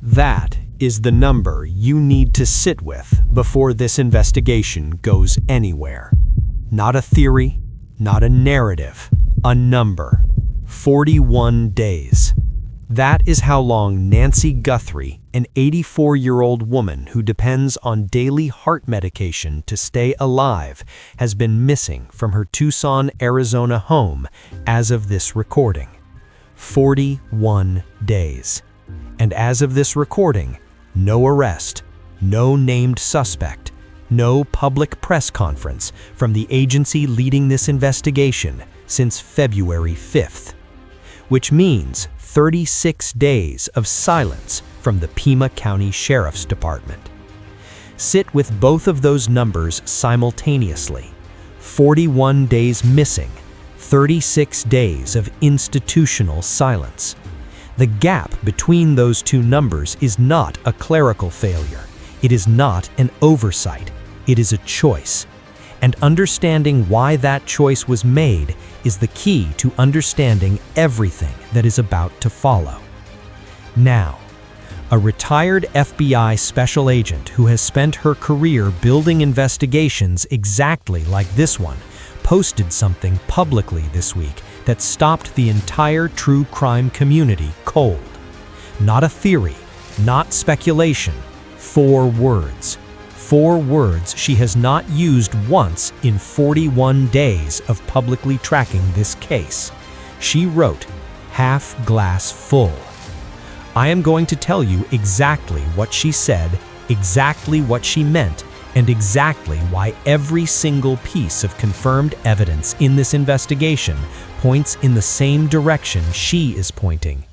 That is the number you need to sit with before this investigation goes anywhere. Not a theory, not a narrative, a number. 41 days. That is how long Nancy Guthrie, an 84-year-old woman who depends on daily heart medication to stay alive, has been missing from her Tucson, Arizona home as of this recording. 41 days. And as of this recording, no arrest, no named suspect, no public press conference from the agency leading this investigation since February 5th. Which means 36 days of silence from the Pima County Sheriff's Department. Sit with both of those numbers simultaneously. 41 days missing, 36 days of institutional silence. The gap between those two numbers is not a clerical failure. It is not an oversight. It is a choice. And understanding why that choice was made is the key to understanding everything that is about to follow. Now, a retired FBI special agent who has spent her career building investigations exactly like this one posted something publicly this week that stopped the entire true crime community cold. Not a theory, not speculation, 4 words. 4 words she has not used once in 41 days of publicly tracking this case. She wrote, "half glass full." I am going to tell you exactly what she said, exactly what she meant, and exactly why every single piece of confirmed evidence in this investigation points in the same direction she is pointing.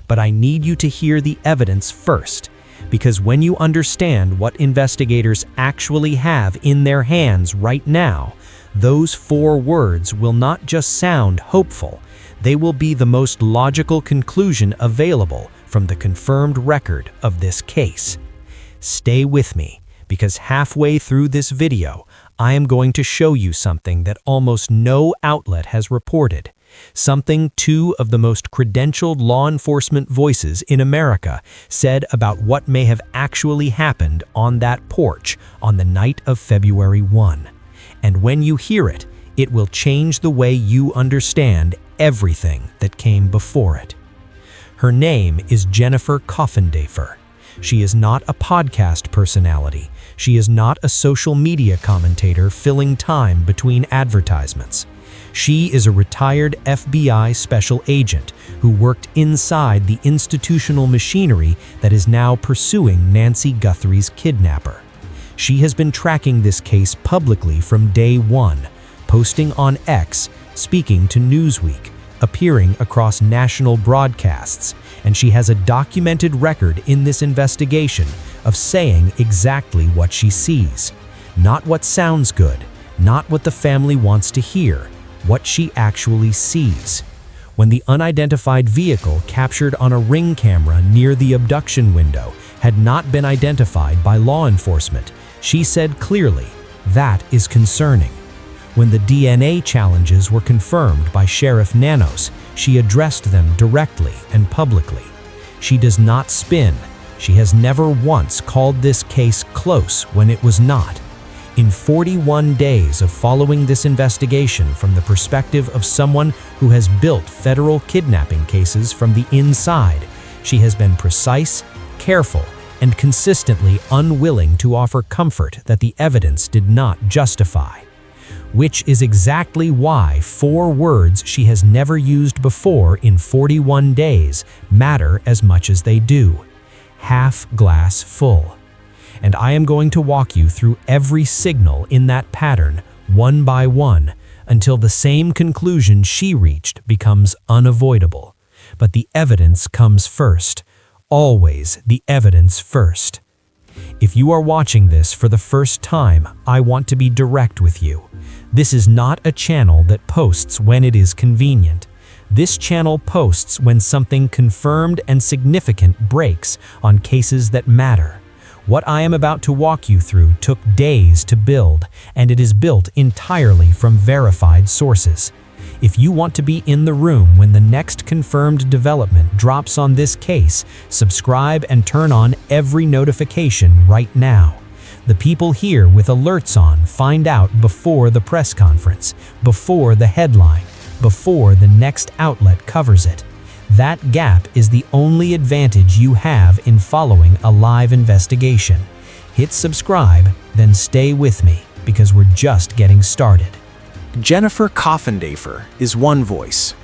But I need you to hear the evidence first, because when you understand what investigators actually have in their hands right now, those 4 words will not just sound hopeful, they will be the most logical conclusion available from the confirmed record of this case. Stay with me, because halfway through this video, I am going to show you something that almost no outlet has reported. Something 2 of the most credentialed law enforcement voices in America said about what may have actually happened on that porch on the night of February 1. And when you hear it, it will change the way you understand everything that came before it. Her name is Jennifer Coffindafer. She is not a podcast personality. She is not a social media commentator filling time between advertisements. She is a retired FBI special agent who worked inside the institutional machinery that is now pursuing Nancy Guthrie's kidnapper. She has been tracking this case publicly from day 1, posting on X, speaking to Newsweek, appearing across national broadcasts, and she has a documented record in this investigation of saying exactly what she sees. Not what sounds good, not what the family wants to hear, what she actually sees. When the unidentified vehicle captured on a Ring camera near the abduction window had not been identified by law enforcement, she said clearly, "That is concerning." When the DNA challenges were confirmed by Sheriff Nanos, she addressed them directly and publicly. She does not spin. She has never once called this case close when it was not. In 41 days of following this investigation from the perspective of someone who has built federal kidnapping cases from the inside, she has been precise, careful, and consistently unwilling to offer comfort that the evidence did not justify. Which is exactly why 4 words she has never used before in 41 days matter as much as they do. Half glass full. And I am going to walk you through every signal in that pattern, one by one, until the same conclusion she reached becomes unavoidable. But the evidence comes first. Always the evidence first. If you are watching this for the first time, I want to be direct with you. This is not a channel that posts when it is convenient. This channel posts when something confirmed and significant breaks on cases that matter. What I am about to walk you through took days to build, and it is built entirely from verified sources. If you want to be in the room when the next confirmed development drops on this case, subscribe and turn on every notification right now. The people here with alerts on find out before the press conference, before the headline, before the next outlet covers it. That gap is the only advantage you have in following a live investigation. Hit subscribe, then stay with me, because we're just getting started. Jennifer Coffindafer is one voice.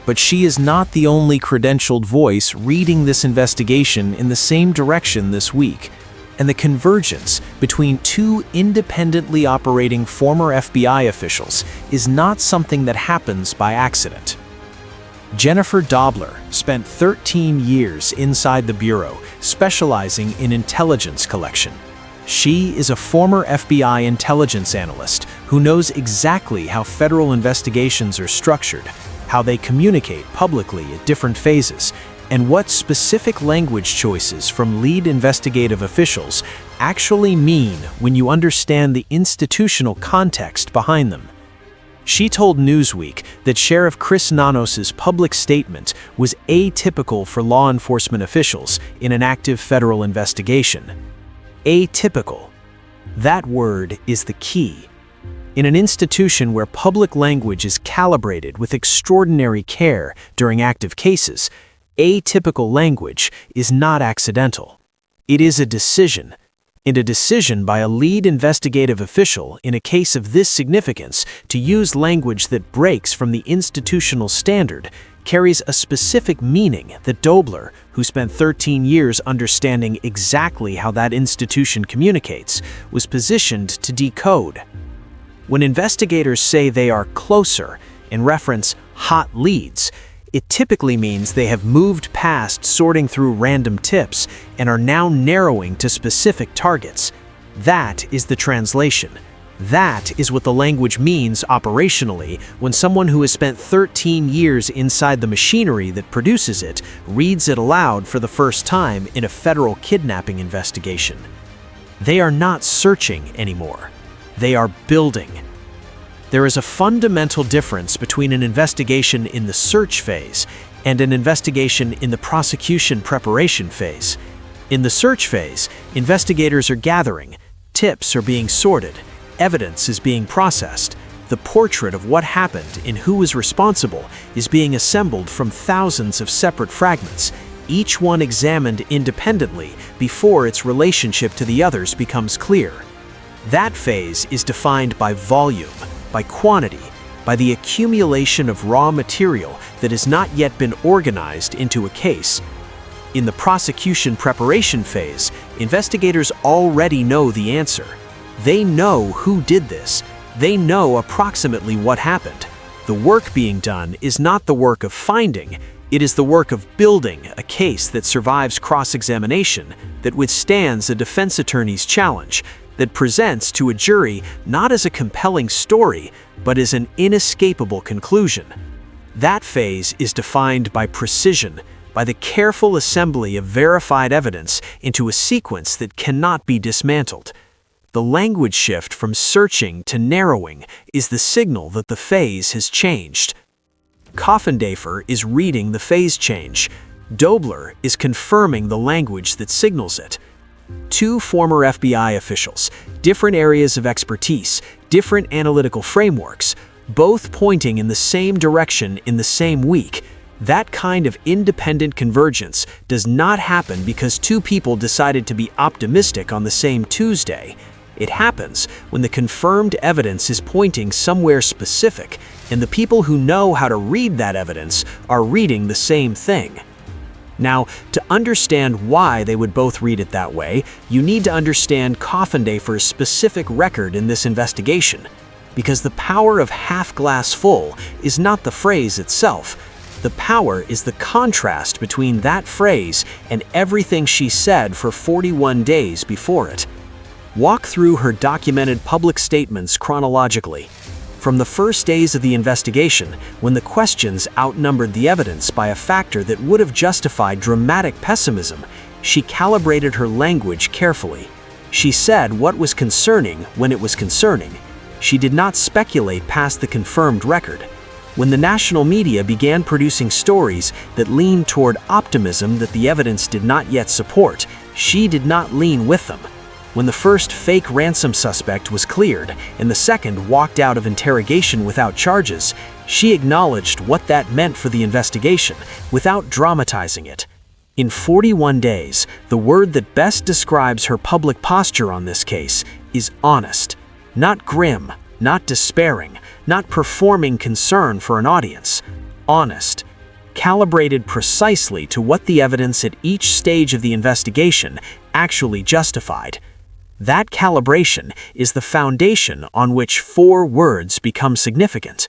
But she is not the only credentialed voice reading this investigation in the same direction this week, and the convergence between two independently operating former FBI officials is not something that happens by accident. Jennifer Dobler spent 13 years inside the Bureau, specializing in intelligence collection. She is a former FBI intelligence analyst who knows exactly how federal investigations are structured, how they communicate publicly at different phases, and what specific language choices from lead investigative officials actually mean when you understand the institutional context behind them. She told Newsweek that Sheriff Nanos' public statement was atypical for law enforcement officials in an active federal investigation. Atypical. That word is the key. In an institution where public language is calibrated with extraordinary care during active cases, atypical language is not accidental. It is a decision. And a decision by a lead investigative official in a case of this significance to use language that breaks from the institutional standard carries a specific meaning that Dobler, who spent 13 years understanding exactly how that institution communicates, was positioned to decode. When investigators say they are closer and reference hot leads, it typically means they have moved past sorting through random tips and are now narrowing to specific targets. That is the translation. That is what the language means operationally when someone who has spent 13 years inside the machinery that produces it reads it aloud for the first time in a federal kidnapping investigation. They are not searching anymore. They are building. There is a fundamental difference between an investigation in the search phase and an investigation in the prosecution preparation phase. In the search phase, investigators are gathering, tips are being sorted, evidence is being processed. The portrait of what happened and who is responsible is being assembled from thousands of separate fragments, each one examined independently before its relationship to the others becomes clear. That phase is defined by volume, by quantity, by the accumulation of raw material that has not yet been organized into a case. In the prosecution preparation phase, investigators already know the answer. They know who did this. They know approximately what happened. The work being done is not the work of finding, it is the work of building a case that survives cross-examination, that withstands a defense attorney's challenge, that presents to a jury not as a compelling story, but as an inescapable conclusion. That phase is defined by precision, by the careful assembly of verified evidence into a sequence that cannot be dismantled. The language shift from searching to narrowing is the signal that the phase has changed. Coffindafer is reading the phase change. Dobler is confirming the language that signals it. Two former FBI officials, different areas of expertise, different analytical frameworks, both pointing in the same direction in the same week. That kind of independent convergence does not happen because two people decided to be optimistic on the same Tuesday. It happens when the confirmed evidence is pointing somewhere specific, and the people who know how to read that evidence are reading the same thing. Now, to understand why they would both read it that way, you need to understand Coffindafer's specific record in this investigation. Because the power of half glass full is not the phrase itself. The power is the contrast between that phrase and everything she said for 41 days before it. Walk through her documented public statements chronologically. From the first days of the investigation, when the questions outnumbered the evidence by a factor that would have justified dramatic pessimism, she calibrated her language carefully. She said what was concerning when it was concerning. She did not speculate past the confirmed record. When the national media began producing stories that leaned toward optimism that the evidence did not yet support, she did not lean with them. When the first fake ransom suspect was cleared and the second walked out of interrogation without charges, she acknowledged what that meant for the investigation without dramatizing it. In 41 days, the word that best describes her public posture on this case is honest. Not grim, not despairing, not performing concern for an audience. Honest. Calibrated precisely to what the evidence at each stage of the investigation actually justified. That calibration is the foundation on which 4 words become significant.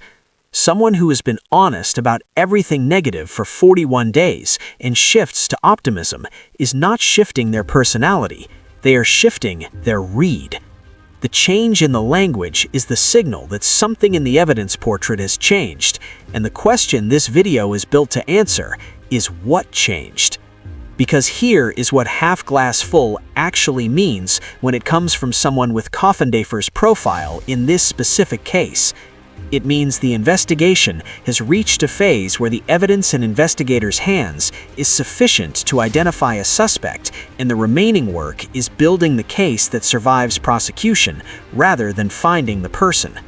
Someone who has been honest about everything negative for 41 days and shifts to optimism is not shifting their personality, they are shifting their read. The change in the language is the signal that something in the evidence portrait has changed, and the question this video is built to answer is what changed? Because here is what half glass full actually means when it comes from someone with Coffindafer's profile in this specific case. It means the investigation has reached a phase where the evidence in investigators' hands is sufficient to identify a suspect, and the remaining work is building the case that survives prosecution rather than finding the person.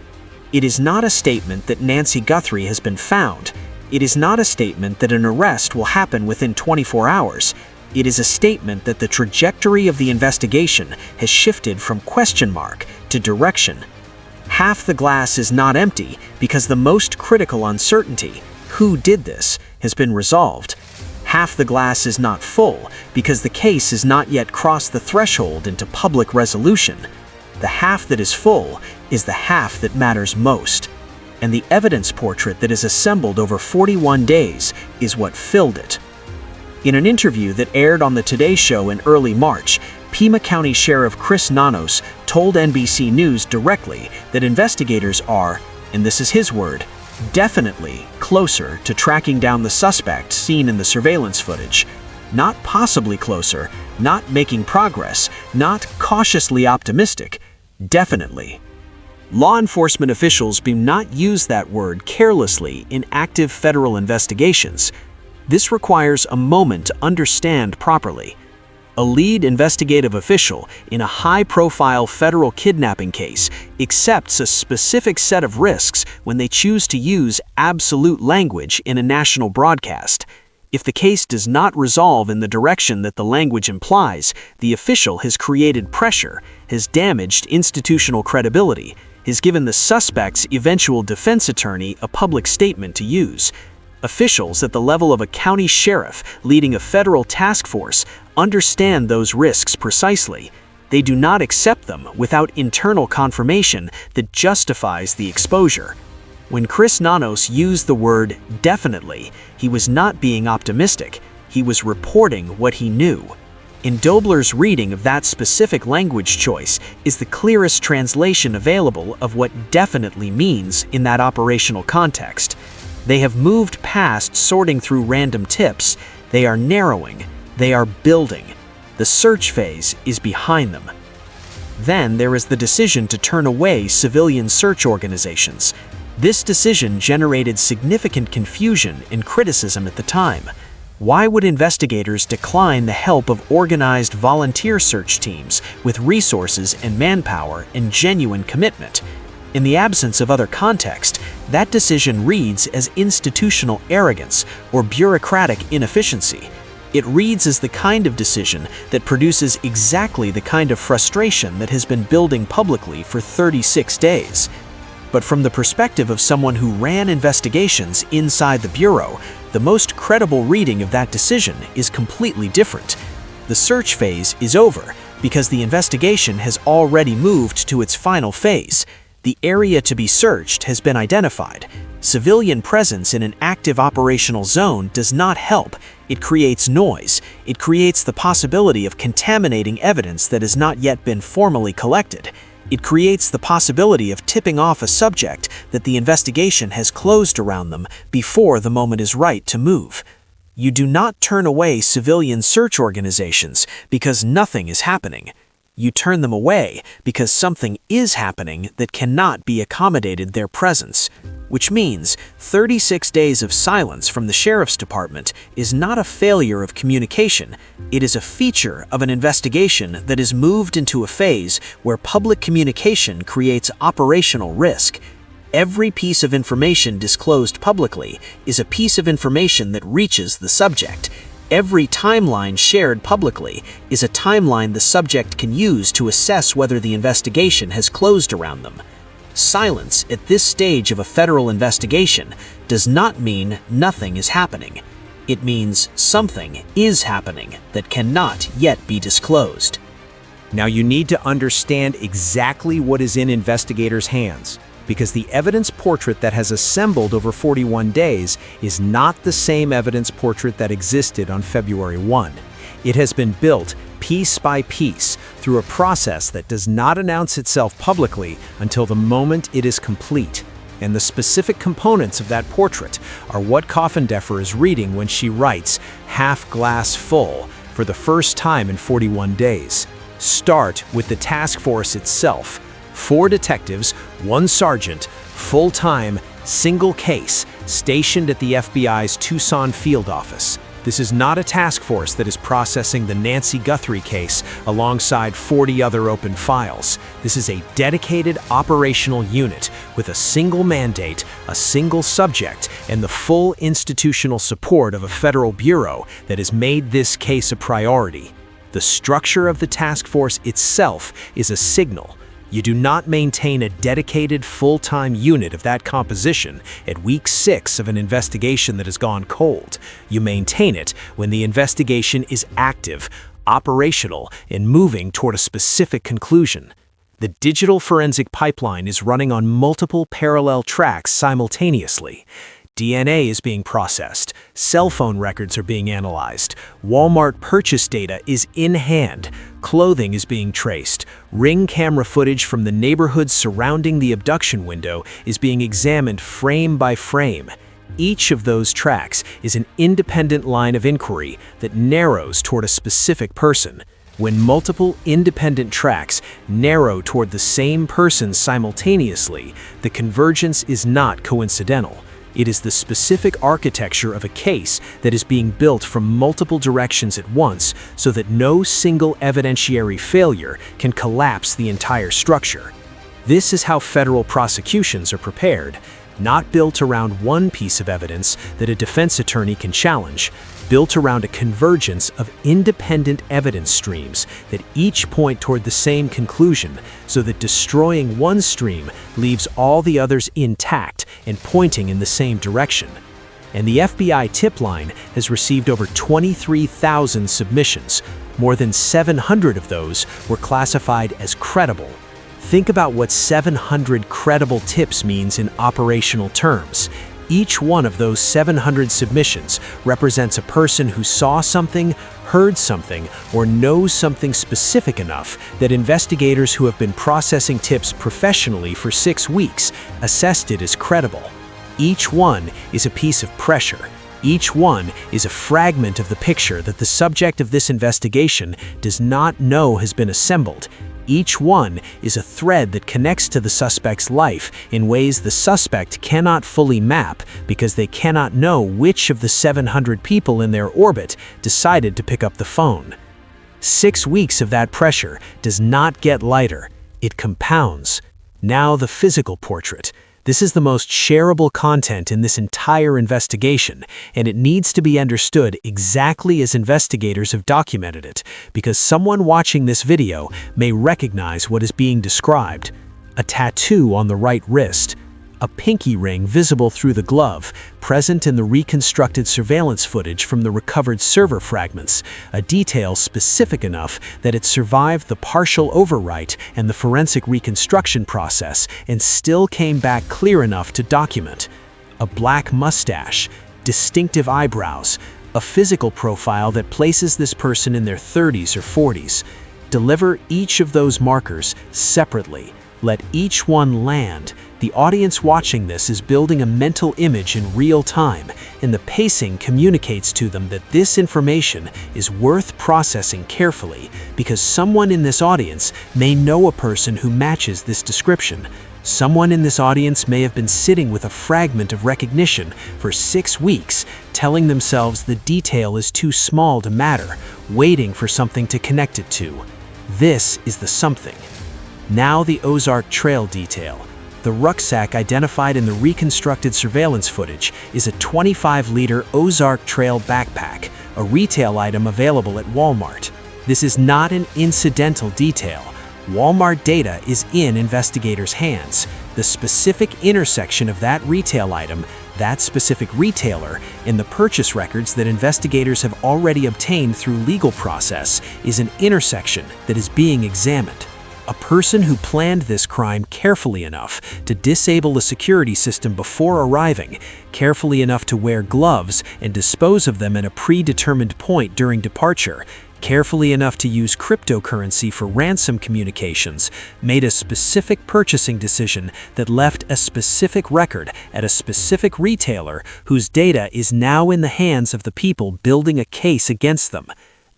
It is not a statement that Nancy Guthrie has been found. It is not a statement that an arrest will happen within 24 hours. It is a statement that the trajectory of the investigation has shifted from question mark to direction. Half the glass is not empty because the most critical uncertainty, who did this, has been resolved. Half the glass is not full because the case has not yet crossed the threshold into public resolution. The half that is full is the half that matters most. And the evidence portrait that is assembled over 41 days is what filled it. In an interview that aired on the Today Show in early March, Pima County Sheriff Chris Nanos told NBC News directly that investigators are, and this is his word, definitely closer to tracking down the suspect seen in the surveillance footage. Not possibly closer, not making progress, not cautiously optimistic, definitely. Law enforcement officials do not use that word carelessly in active federal investigations. This requires a moment to understand properly. A lead investigative official in a high-profile federal kidnapping case accepts a specific set of risks when they choose to use absolute language in a national broadcast. If the case does not resolve in the direction that the language implies, the official has created pressure, has damaged institutional credibility, has given the suspect's eventual defense attorney a public statement to use. Officials at the level of a county sheriff leading a federal task force understand those risks precisely. They do not accept them without internal confirmation that justifies the exposure. When Chris Nanos used the word definitely, he was not being optimistic. He was reporting what he knew. In Dobler's reading of that specific language choice is the clearest translation available of what definitely means in that operational context. They have moved past sorting through random tips. They are narrowing. They are building. The search phase is behind them. Then there is the decision to turn away civilian search organizations. This decision generated significant confusion and criticism at the time. Why would investigators decline the help of organized volunteer search teams with resources and manpower and genuine commitment? In the absence of other context, that decision reads as institutional arrogance or bureaucratic inefficiency. It reads as the kind of decision that produces exactly the kind of frustration that has been building publicly for 36 days. But from the perspective of someone who ran investigations inside the Bureau, the most credible reading of that decision is completely different. The search phase is over because the investigation has already moved to its final phase. The area to be searched has been identified. Civilian presence in an active operational zone does not help. It creates noise. It creates the possibility of contaminating evidence that has not yet been formally collected. It creates the possibility of tipping off a subject that the investigation has closed around them before the moment is right to move. You do not turn away civilian search organizations because nothing is happening. You turn them away because something is happening that cannot be accommodated their presence, which means 36 days of silence from the Sheriff's Department is not a failure of communication. It is a feature of an investigation that is moved into a phase where public communication creates operational risk. Every piece of information disclosed publicly is a piece of information that reaches the subject. Every timeline shared publicly is a timeline the subject can use to assess whether the investigation has closed around them. Silence at this stage of a federal investigation does not mean nothing is happening. It means something is happening that cannot yet be disclosed. Now you need to understand exactly what is in investigators' hands, because the evidence portrait that has assembled over 41 days is not the same evidence portrait that existed on February 1. It has been built piece by piece through a process that does not announce itself publicly until the moment it is complete. And the specific components of that portrait are what Coffindafer is reading when she writes "half glass full" for the first time in 41 days. Start with the task force itself. 4 detectives, 1 sergeant, full-time, single case, stationed at the FBI's Tucson field office. This is not a task force that is processing the Nancy Guthrie case alongside 40 other open files. This is a dedicated operational unit with a single mandate, a single subject, and the full institutional support of a federal bureau that has made this case a priority. The structure of the task force itself is a signal. You do not maintain a dedicated full-time unit of that composition at week 6 of an investigation that has gone cold. You maintain it when the investigation is active, operational, and moving toward a specific conclusion. The digital forensic pipeline is running on multiple parallel tracks simultaneously. DNA is being processed, cell phone records are being analyzed, Walmart purchase data is in hand, clothing is being traced, Ring camera footage from the neighborhoods surrounding the abduction window is being examined frame by frame. Each of those tracks is an independent line of inquiry that narrows toward a specific person. When multiple independent tracks narrow toward the same person simultaneously, the convergence is not coincidental. It is the specific architecture of a case that is being built from multiple directions at once so that no single evidentiary failure can collapse the entire structure. This is how federal prosecutions are prepared, not built around one piece of evidence that a defense attorney can challenge, built around a convergence of independent evidence streams that each point toward the same conclusion, so that destroying one stream leaves all the others intact and pointing in the same direction. And the FBI tip line has received over 23,000 submissions. More than 700 of those were classified as credible. Think about what 700 credible tips means in operational terms. Each one of those 700 submissions represents a person who saw something, heard something, or knows something specific enough that investigators who have been processing tips professionally for 6 weeks assessed it as credible. Each one is a piece of pressure. Each one is a fragment of the picture that the subject of this investigation does not know has been assembled. Each one is a thread that connects to the suspect's life in ways the suspect cannot fully map because they cannot know which of the 700 people in their orbit decided to pick up the phone. 6 weeks of that pressure does not get lighter, it compounds. Now the physical portrait. This is the most shareable content in this entire investigation, and it needs to be understood exactly as investigators have documented it, because someone watching this video may recognize what is being described. A tattoo on the right wrist, a pinky ring visible through the glove, present in the reconstructed surveillance footage from the recovered server fragments, a detail specific enough that it survived the partial overwrite and the forensic reconstruction process and still came back clear enough to document. A black mustache, distinctive eyebrows, a physical profile that places this person in their 30s or 40s. Deliver each of those markers separately. Let each one land. The audience watching this is building a mental image in real time, and the pacing communicates to them that this information is worth processing carefully because someone in this audience may know a person who matches this description. Someone in this audience may have been sitting with a fragment of recognition for 6 weeks, telling themselves the detail is too small to matter, waiting for something to connect it to. This is the something. Now the Ozark Trail detail. The rucksack identified in the reconstructed surveillance footage is a 25-liter Ozark Trail backpack, a retail item available at Walmart. This is not an incidental detail. Walmart data is in investigators' hands. The specific intersection of that retail item, that specific retailer, and the purchase records that investigators have already obtained through legal process is an intersection that is being examined. A person who planned this crime carefully enough to disable a security system before arriving, carefully enough to wear gloves and dispose of them at a predetermined point during departure, carefully enough to use cryptocurrency for ransom communications, made a specific purchasing decision that left a specific record at a specific retailer whose data is now in the hands of the people building a case against them.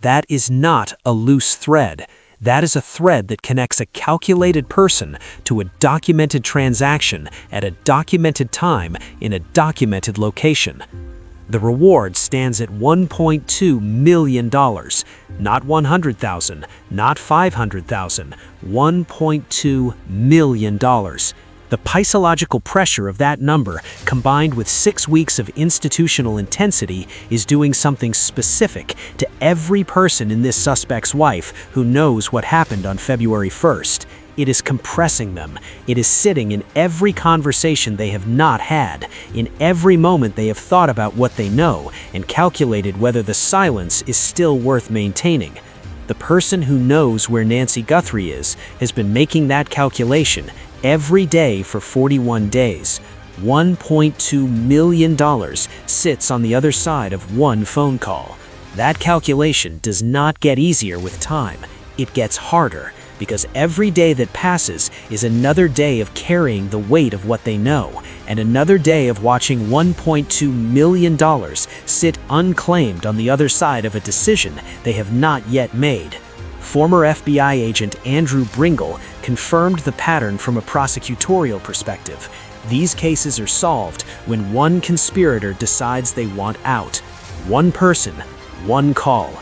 That is not a loose thread. That is a thread that connects a calculated person to a documented transaction at a documented time in a documented location. The reward stands at $1.2 million, not $100,000, not $500,000, $1.2 million. The psychological pressure of that number, combined with 6 weeks of institutional intensity, is doing something specific to every person in this suspect's life who knows what happened on February 1st. It is compressing them. It is sitting in every conversation they have not had, in every moment they have thought about what they know and calculated whether the silence is still worth maintaining. The person who knows where Nancy Guthrie is has been making that calculation every day for 41 days. $1.2 million sits on the other side of one phone call. That calculation does not get easier with time. It gets harder, because every day that passes is another day of carrying the weight of what they know, and another day of watching $1.2 million sit unclaimed on the other side of a decision they have not yet made. Former FBI agent Andrew Bringle confirmed the pattern from a prosecutorial perspective. These cases are solved when one conspirator decides they want out. One person, one call.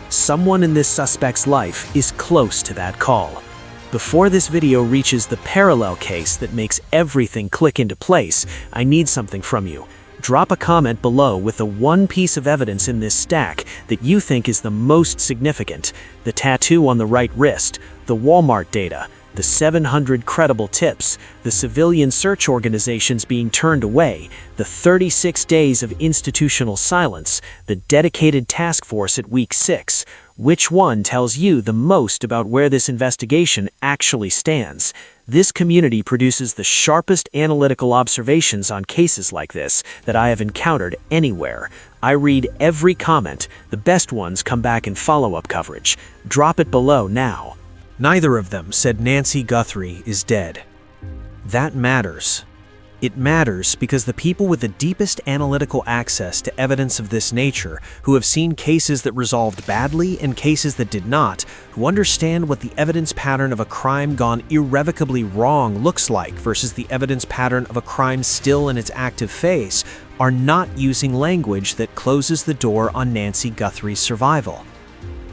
Someone in this suspect's life is close to that call. Before this video reaches the parallel case that makes everything click into place, I need something from you. Drop a comment below with the one piece of evidence in this stack that you think is the most significant. The tattoo on the right wrist, the Walmart data, the 700 credible tips, the civilian search organizations being turned away, the 36 days of institutional silence, the dedicated task force at week 6. Which one tells you the most about where this investigation actually stands? This community produces the sharpest analytical observations on cases like this that I have encountered anywhere. I read every comment. The best ones come back in follow-up coverage. Drop it below now. Neither of them said Nancy Guthrie is dead. That matters. It matters because the people with the deepest analytical access to evidence of this nature, who have seen cases that resolved badly and cases that did not, who understand what the evidence pattern of a crime gone irrevocably wrong looks like versus the evidence pattern of a crime still in its active phase, are not using language that closes the door on Nancy Guthrie's survival.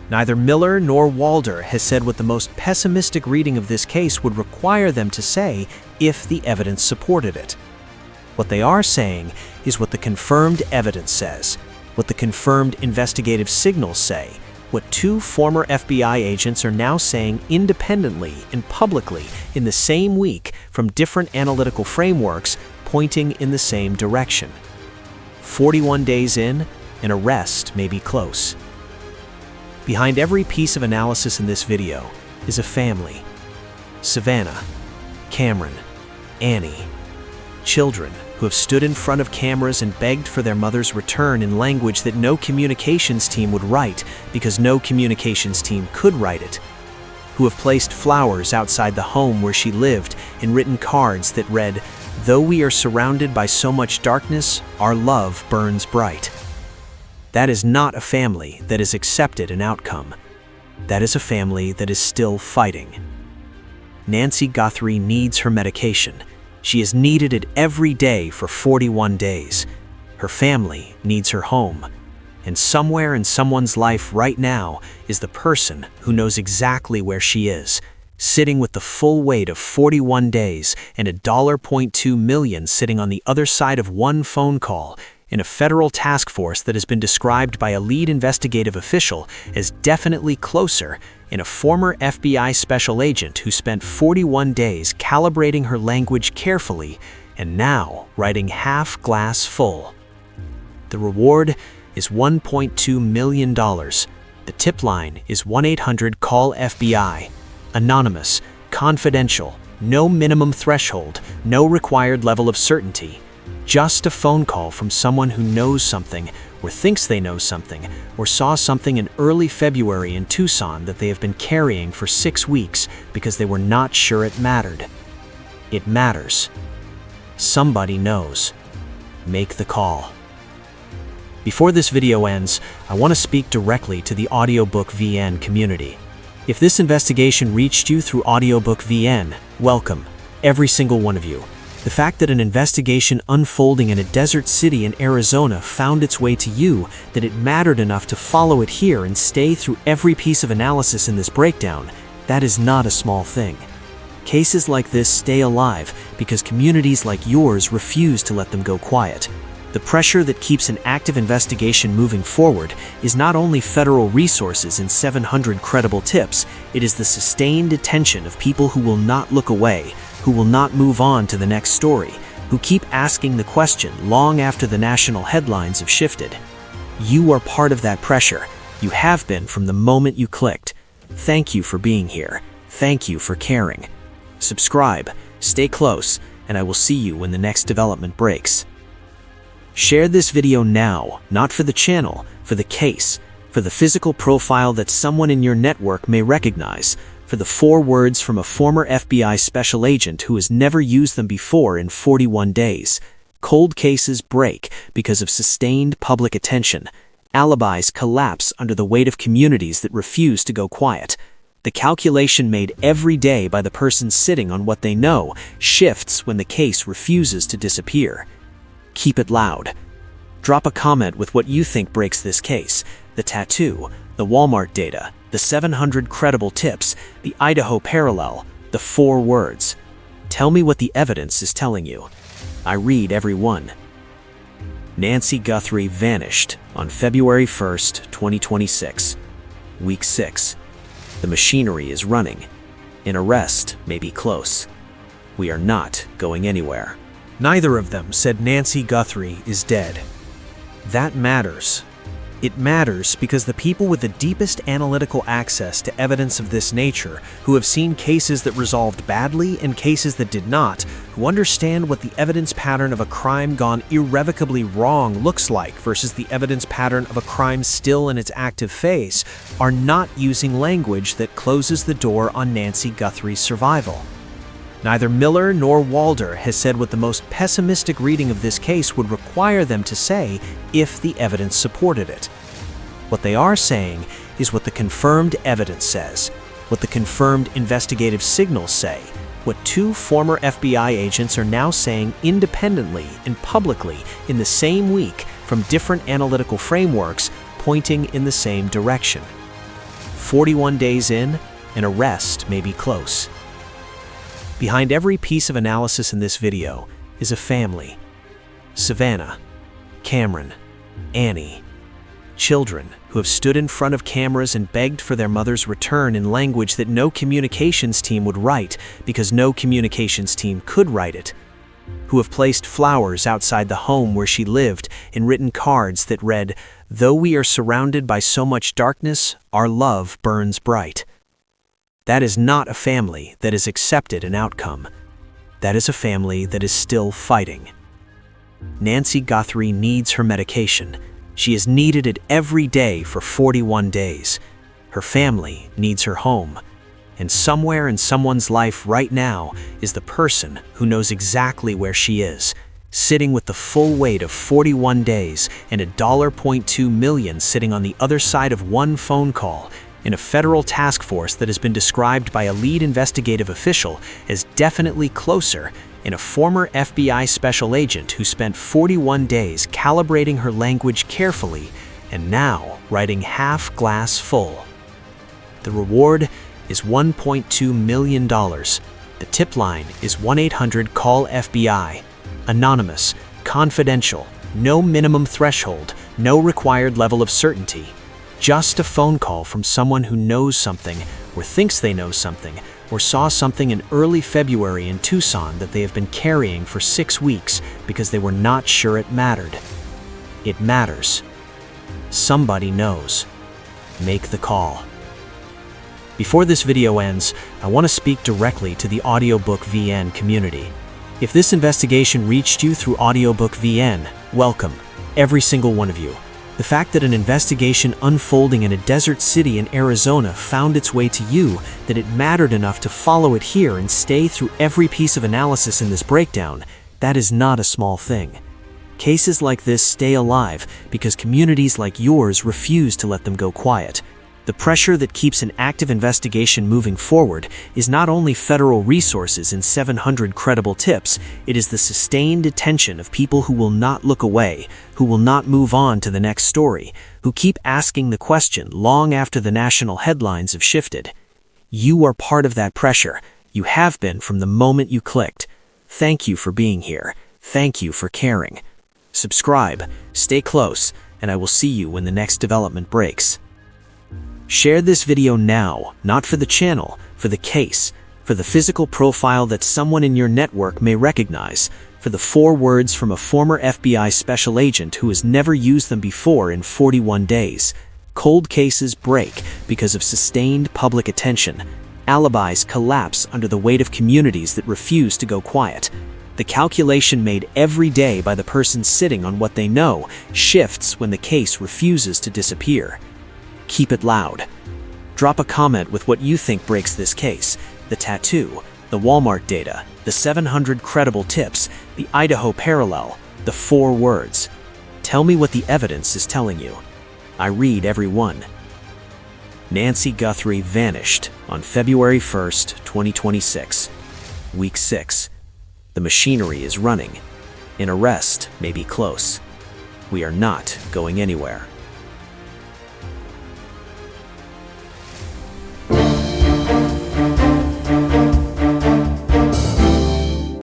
Neither Miller nor Walder has said what the most pessimistic reading of this case would require them to say if the evidence supported it. What they are saying is what the confirmed evidence says, what the confirmed investigative signals say, what 2 former FBI agents are now saying independently and publicly in the same week from different analytical frameworks pointing in the same direction. 41 days in, an arrest may be close. Behind every piece of analysis in this video is a family. Savannah, Cameron, Annie. Children who have stood in front of cameras and begged for their mother's return in language that no communications team would write because no communications team could write it. who have placed flowers outside the home where she lived and written cards that read, "Though we are surrounded by so much darkness, our love burns bright." That is not a family that has accepted an outcome. That is a family that is still fighting. Nancy Guthrie needs her medication. She has needed it every day for 41 days. Her family needs her home. And somewhere in someone's life right now is the person who knows exactly where she is, sitting with the full weight of 41 days and $1.2 million sitting on the other side of one phone call in a federal task force that has been described by a lead investigative official as definitely closer in a former FBI special agent who spent 41 days calibrating her language carefully and now writing half glass full. The reward is $1.2 million. The tip line is 1-800-CALL-FBI. Anonymous, confidential, no minimum threshold, no required level of certainty. Just a phone call from someone who knows something, or thinks they know something, or saw something in early February in Tucson that they have been carrying for 6 weeks because they were not sure it mattered. It matters. Somebody knows. Make the call. Before this video ends, I want to speak directly to the Audiobook VN community. If this investigation reached you through Audiobook VN, welcome, every single one of you. The fact that an investigation unfolding in a desert city in Arizona found its way to you, that it mattered enough to follow it here and stay through every piece of analysis in this breakdown, that is not a small thing. Cases like this stay alive because communities like yours refuse to let them go quiet. The pressure that keeps an active investigation moving forward is not only federal resources and 700 credible tips, it is the sustained attention of people who will not look away, who will not move on to the next story, who keep asking the question long after the national headlines have shifted. You are part of that pressure. You have been from the moment you clicked. Thank you for being here. Thank you for caring. Subscribe, stay close, and I will see you when the next development breaks. Share this video now, not for the channel, for the case, for the physical profile that someone in your network may recognize, for the 4 words from a former FBI special agent who has never used them before in 41 days. Cold cases break because of sustained public attention. Alibis collapse under the weight of communities that refuse to go quiet. The calculation made every day by the person sitting on what they know shifts when the case refuses to disappear. Keep it loud. Drop a comment with what you think breaks this case. The tattoo, the Walmart data, the 700 credible tips, the Idaho parallel, the 4 words. Tell me what the evidence is telling you. I read every one. Nancy Guthrie vanished on February 1st, 2026. Week 6. The machinery is running. An arrest may be close. We are not going anywhere. Neither of them said Nancy Guthrie is dead. That matters. It matters because the people with the deepest analytical access to evidence of this nature, who have seen cases that resolved badly and cases that did not, who understand what the evidence pattern of a crime gone irrevocably wrong looks like versus the evidence pattern of a crime still in its active phase, are not using language that closes the door on Nancy Guthrie's survival. Neither Miller nor Walder has said what the most pessimistic reading of this case would require them to say if the evidence supported it. What they are saying is what the confirmed evidence says, what the confirmed investigative signals say, what 2 former FBI agents are now saying independently and publicly in the same week from different analytical frameworks pointing in the same direction. 41 days in, an arrest may be close. Behind every piece of analysis in this video is a family. Savannah, Cameron, Annie. Children who have stood in front of cameras and begged for their mother's return in language that no communications team would write because no communications team could write it. Who have placed flowers outside the home where she lived and written cards that read, "Though we are surrounded by so much darkness, our love burns bright." That is not a family that has accepted an outcome. That is a family that is still fighting. Nancy Guthrie needs her medication. She has needed it every day for 41 days. Her family needs her home. And somewhere in someone's life right now is the person who knows exactly where she is, sitting with the full weight of 41 days and $1.2 million sitting on the other side of one phone call in a federal task force that has been described by a lead investigative official as definitely closer in a former FBI special agent who spent 41 days calibrating her language carefully and now writing half glass full. The reward is $1.2 million. The tip line is 1-800-CALL-FBI. Anonymous, confidential, no minimum threshold, no required level of certainty. Just a phone call from someone who knows something, or thinks they know something, or saw something in early February in Tucson that they have been carrying for 6 weeks because they were not sure it mattered. It matters. Somebody knows. Make the call. Before this video ends, I want to speak directly to the Audiobook VN community. If this investigation reached you through Audiobook VN, welcome, every single one of you. The fact that an investigation unfolding in a desert city in Arizona found its way to you, that it mattered enough to follow it here and stay through every piece of analysis in this breakdown, that is not a small thing. Cases like this stay alive because communities like yours refuse to let them go quiet. The pressure that keeps an active investigation moving forward is not only federal resources and 700 credible tips, it is the sustained attention of people who will not look away, who will not move on to the next story, who keep asking the question long after the national headlines have shifted. You are part of that pressure. You have been from the moment you clicked. Thank you for being here. Thank you for caring. Subscribe, stay close, and I will see you when the next development breaks. Share this video now, not for the channel, for the case, for the physical profile that someone in your network may recognize, for the 4 words from a former FBI special agent who has never used them before in 41 days. Cold cases break because of sustained public attention. Alibis collapse under the weight of communities that refuse to go quiet. The calculation made every day by the person sitting on what they know shifts when the case refuses to disappear. Keep it loud. Drop a comment with what you think breaks this case: the tattoo, the Walmart data, the 700 credible tips, the Idaho parallel, the 4 words. Tell me what the evidence is telling you. I read every one. Nancy Guthrie vanished on February 1st, 2026. Week 6. The machinery is running. An arrest may be close. We are not going anywhere.